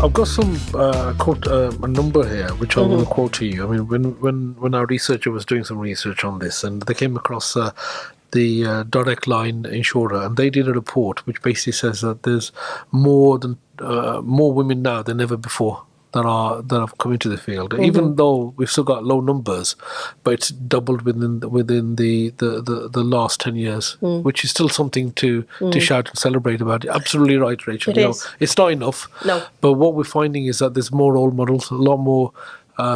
I've got some a number here, which I'm going to quote to you. I mean, when our researcher was doing some research on this, and they came across the direct line insurer, and they did a report which basically says that there's more women now than ever before that have come into the field. Even though we've still got low numbers, but it's doubled within the last 10 years, which is still something to shout and celebrate about. Absolutely right, Rachel. It's not enough. No. But what we're finding is that there's more role models, a lot more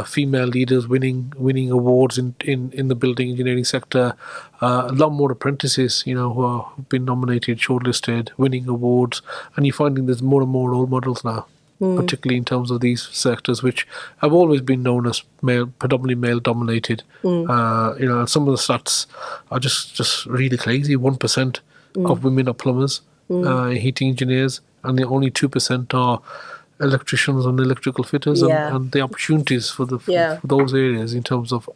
female leaders winning awards in the building engineering sector, a lot more apprentices, who have been nominated, shortlisted, winning awards, and you're finding there's more and more role models now. Particularly in terms of these sectors, which have always been known as predominantly male-dominated. Some of the stats are just really crazy. 1% of women are plumbers, heating engineers, and only 2% are electricians and electrical fitters. And the opportunities for those areas in terms of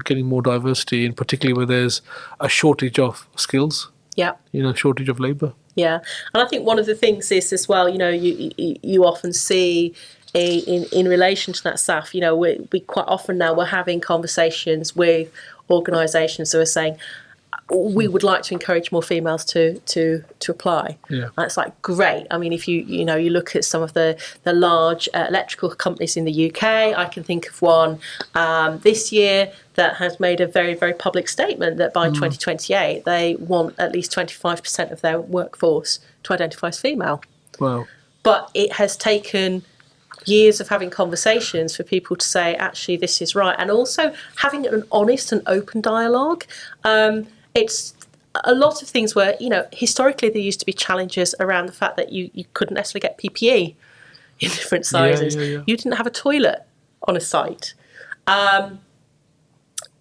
getting more diversity, and particularly where there's a shortage of skills. Yeah. Shortage of labour. Yeah, and I think one of the things is as well, you often see in relation to that, Saf, we quite often now we're having conversations with organisations who are saying, we would like to encourage more females to apply. Yeah. And it's like, great. I mean, if you look at some of the large electrical companies in the UK, I can think of one this year that has made a very, very public statement that by 2028 they want at least 25% of their workforce to identify as female. Wow. But it has taken years of having conversations for people to say, actually, this is right. And also having an honest and open dialogue. It's a lot of things where, historically there used to be challenges around the fact that you couldn't necessarily get PPE in different sizes. Yeah. You didn't have a toilet on a site.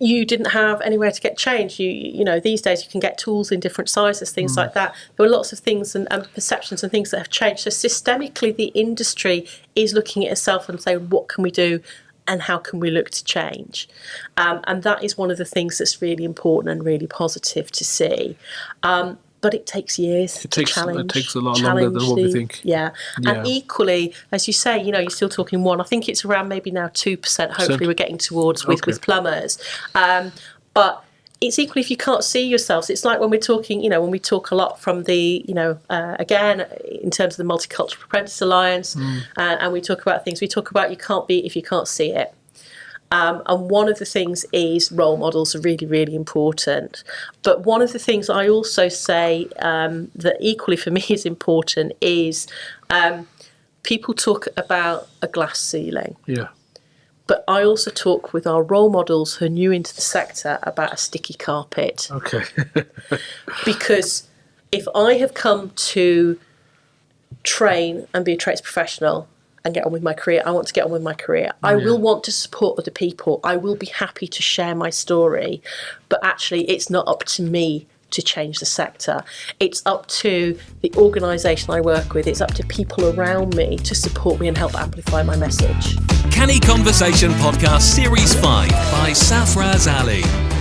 You didn't have anywhere to get changed. These days you can get tools in different sizes, things like that. There were lots of things and perceptions and things that have changed. So systemically, the industry is looking at itself and saying, what can we do and how can we look to change? And that is one of the things that's really important and really positive to see. But it takes years to challenge. It takes a lot longer than what we think. Yeah. And equally, as you say, you're still talking one. I think it's around maybe now 2%. Hopefully we're getting towards with plumbers. But it's equally, if you can't see yourselves, it's like when we're talking, when we talk a lot from the, again, in terms of the Multicultural Apprenticeship Alliance, and we talk about things, we talk about you can't be if you can't see it. And one of the things is role models are really, really important. But one of the things I also say that equally for me is important is people talk about a glass ceiling. Yeah. But I also talk with our role models who are new into the sector about a sticky carpet. Okay. Because if I have come to train and be a trades professional and get on with my career, I want to get on with my career. I will want to support other people. I will be happy to share my story. But actually, it's not up to me to change the sector. It's up to the organisation I work with. It's up to people around me to support me and help amplify my message. Canny Conversation Podcast Series 5 by Safaraz Ali.